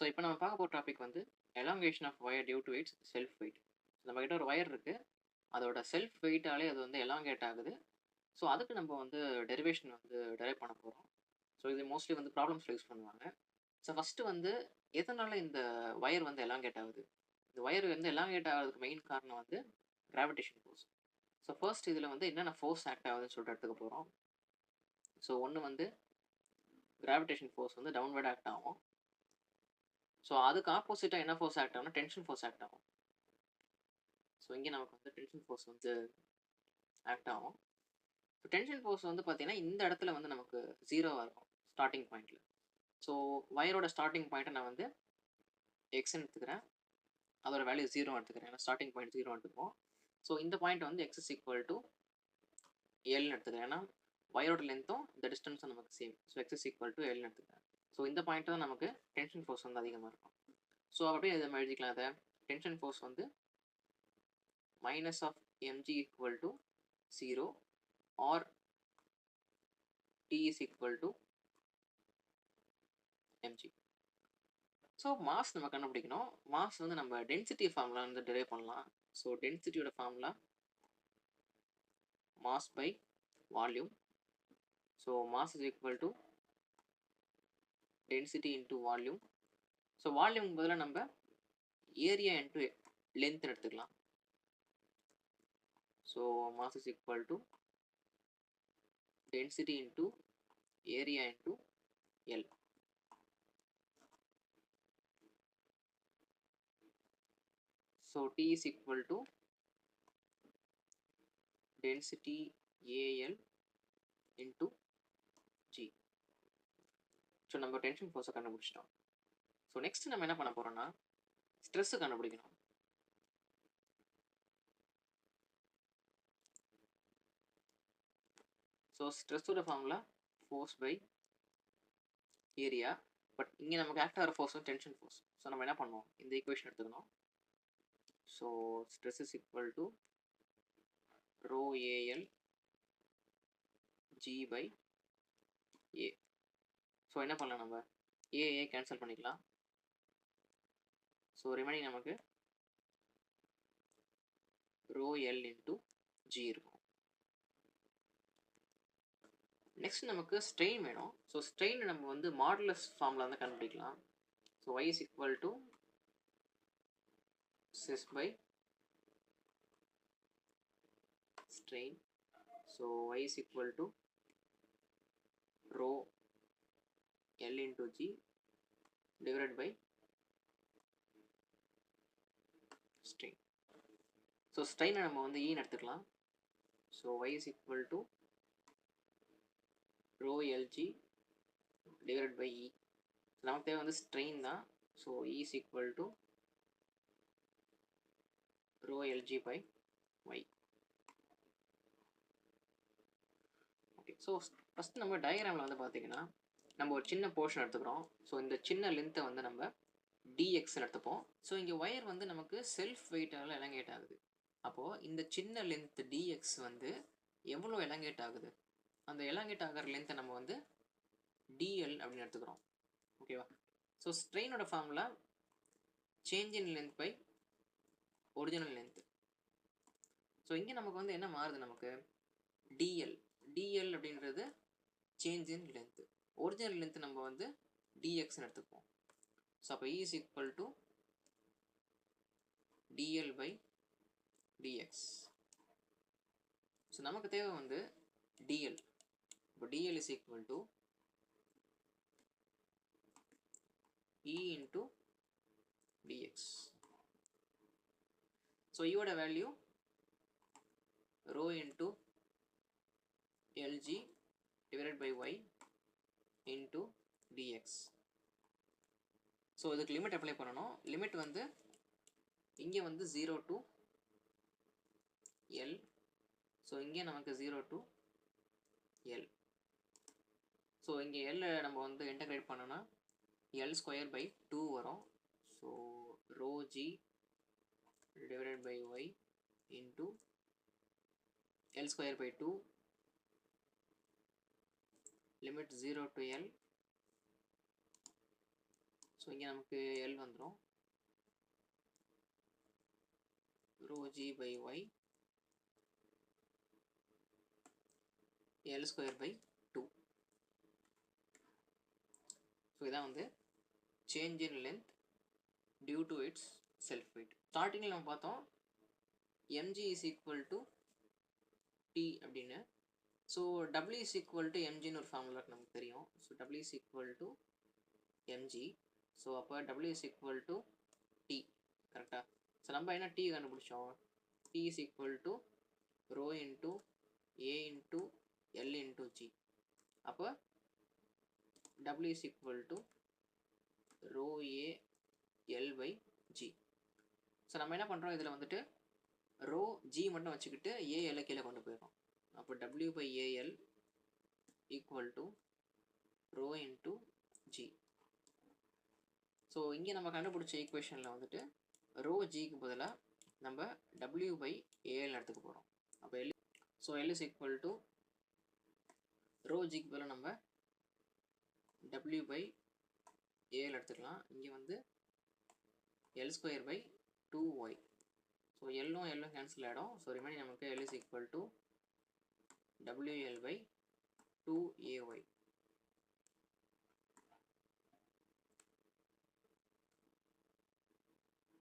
So இப்போ நம்ம பார்க்க போகிற டாபிக் வந்து elongation of wire due to its self weight. நம்மக்கிட்ட ஒரு ஒயர் இருக்குது, அதோட செல்ஃப் வெயிட்டாலே அது வந்து எலாங்கேட் ஆகுது. ஸோ அதுக்கு நம்ம வந்து டெரிவேஷன் வந்து டெரைவ் பண்ண போகிறோம். ஸோ இது மோஸ்ட்லி வந்து ப்ராப்ளம்ஸ் யூஸ் பண்ணுவாங்க. ஸோ ஃபஸ்ட்டு வந்து எதனால் இந்த ஒயர் வந்து எலாங்கேட் ஆகுது? இந்த ஒயர் வந்து எலாங்கேட் ஆகிறதுக்கு மெயின் காரணம் வந்து கிராவிடேஷன் ஃபோர்ஸ். ஸோ ஃபர்ஸ்ட் இதில் வந்து என்னென்ன ஃபோர்ஸ் ஆக்ட் ஆகுதுன்னு சொல்லிட்டு எடுத்துக்க போகிறோம். ஸோ ஒன்று வந்து கிராவிடேஷன் ஃபோர்ஸ் வந்து டவுன்வர்ட் ஆக்ட் ஆகும். ஸோ அதுக்கு ஆப்போசிட்டாக என்ன ஃபோர்ஸ் ஆக்ட் ஆகும்னா டென்ஷன் ஃபோர்ஸ் ஆக்ட் ஆகும். ஸோ இங்கே நமக்கு வந்து டென்ஷன் ஃபோர்ஸ் வந்து ஆக்ட் ஆகும். ஸோ டென்ஷன் ஃபோர்ஸ் வந்து பார்த்தீங்கன்னா இந்த இடத்துல வந்து நமக்கு ஜீரோவாக இருக்கும் ஸ்டார்டிங் பாயிண்டில். ஸோ ஒயரோட ஸ்டார்டிங் பாயிண்ட்டை நான் வந்து எக்ஸ்ன்னு எடுத்துக்கிறேன், அதோட வேல்யூ ஜீரோ எடுத்துக்கிறேன். ஏன்னா ஸ்டார்டிங் பாயிண்ட் ஜீரோ எடுத்துப்போம். ஸோ இந்த பாயிண்ட் வந்து எக்ஸ் இஸ் ஈக்குவல் டு எல்னு எடுத்துக்கிறேன். ஏன்னா ஒயரோட லென்த்தும் இந்த டிஸ்டன்ஸும் நமக்கு same. So x is equal to எல்னு எடுத்துக்கிறேன். ஸோ இந்த பாயிண்ட் தான் நமக்கு டென்ஷன் ஃபோர்ஸ் வந்து அதிகமாக இருக்கும். ஸோ அப்படியே இதை எழுதிக்கலாம். அதை டென்ஷன் ஃபோர்ஸ் வந்து minus of mg equal to 0 or T is equal to mg. So mass நம்ம கண்டுபிடிக்கணும். மாஸ் வந்து நம்ம டென்சிட்டி ஃபார்முலா வந்து டெரைவ் பண்ணலாம். ஸோ டென்சிட்டியோட formula mass by volume. So mass is equal to density into volume. So volume பதிலாக நம்ம area into length எடுத்துக்கலாம். So mass is equal to density into area into L. So T is equal to density AL into G. So நம்ம tension ஃபோர்ஸை கண்டுபிடிச்சிட்டோம். So next நம்ம என்ன பண்ண போகிறோம்னா ஸ்ட்ரெஸ்ஸு கண்டுபிடிக்கணும். ஸோ ஸ்ட்ரெஸ்ஸோட formula force by area. But இங்கே நமக்கு ஆக்ட் ஆகிற ஃபோர்ஸ் வந்து டென்ஷன் ஃபோர்ஸ். ஸோ நம்ம என்ன பண்ணுவோம், இந்த ஈக்குவேஷன் எடுத்துக்கணும். So stress is equal to rho AL G by A. So என்ன பண்ணலாம், நம்ம ஏஏ கேன்சல் பண்ணிக்கலாம். ஸோ ரிமைனிங் நமக்கு ரோ எல் இன்ட்டு ஜி இருக்கும். நெக்ஸ்ட் நமக்கு ஸ்ட்ரெயின் வேணும். ஸோ ஸ்ட்ரெயின் நம்ம வந்து மாடுலஸ் ஃபார்மில் வந்து கண்டுபிடிக்கலாம். So y is equal to sis by strain. So y is equal to rho L into G divided by strain. So ஸ்ட்ரெயினை நம்ம வந்து ஈன்னு எடுத்துக்கலாம். So y is equal to rho LG divided by E. நமக்கு தேவை வந்து strain தான். So E is equal to rho LG by Y. Okay, so first நம்ம டயக்ராமில் வந்து பார்த்தீங்கன்னா நம்ம ஒரு சின்ன போர்ஷன் எடுத்துக்கிறோம். ஸோ இந்த சின்ன லென்த்தை வந்து நம்ம டிஎக்ஸ்ன்னு எடுத்துப்போம். ஸோ இங்கே ஒயர் வந்து நமக்கு செல்ஃப் வெயிட்டால் எலங்கேட் ஆகுது. அப்போது இந்த சின்ன லென்த் டிஎக்ஸ் வந்து எவ்வளோ எலங்கேட் ஆகுது, அந்த எலாங்கேட் ஆகிற லென்த்தை நம்ம வந்து டிஎல் அப்படின்னு எடுத்துக்கிறோம். ஓகேவா? ஸோ ஸ்ட்ரெயினோட formula change in length by original length. So இங்கே நமக்கு வந்து என்ன மாறுது, நமக்கு டிஎல். டிஎல் அப்படின்றது change in length. Original length நம்ம வந்து டிஎக்ஸ்ன்னு எடுத்துப்போம். ஸோ அப்போ E is equal to dl by dx. So நமக்கு தேவை வந்து dl. இப்போ dl is equal to E into dx. So ஈயோட value rho into lg divided by y into dx. So இதுக்கு லிமிட் அப்ளை பண்ணணும். லிமிட் வந்து இங்கே வந்து 0 to L. ஸோ இங்கே நமக்கு 0 to L. ஸோ இங்கே L நம்ம வந்து இன்டகிரேட் பண்ணோன்னா L ஸ்கொயர் பை 2 வரும். So rho g divided by y into L square by 2 limit 0 to L. So இங்கே நமக்கு எல் வந்துடும் rho g by y l square by 2. So இதான் வந்து change in length due to its self weight. ஸ்டார்டிங்கில் நம்ம பார்த்தோம் mg is equal to T அப்படின்னு. So w is equal to எம்ஜின்னு ஒரு ஃபார்முலா நமக்கு தெரியும். So w is equal to mg. So அப்போ w is equal to T கரெக்டாக. ஸோ நம்ம என்ன டி கண்டுபிடிச்சோம், T is equal to rho into A into L into G. அப்போ w is equal to rho A L by G. So நம்ம என்ன பண்ணுறோம், இதில் வந்துட்டு ரோ ஜி மட்டும் வச்சுக்கிட்டு ஏஎல்லை கீழே கொண்டு போயிடும். அப்போ w by AL equal to rho into G. So இங்கே நம்ம கண்டுபிடிச்ச ஈக்குவேஷனில் வந்துட்டு ரோ ஜிக்கு பதிலாக நம்ம w பை ஏஎல் எடுத்துக்க போகிறோம். அப்போ l so l is equal to rho ஜிக்கு பதிலாக நம்ம w பை ஏஎல் எடுத்துக்கலாம். இங்கே வந்து l square by 2y. So எல்லும் எல்லும் கேன்சல் ஆகிடும். ஸோ ரிமைனிங் நமக்கு l is equal to WL by 2AY.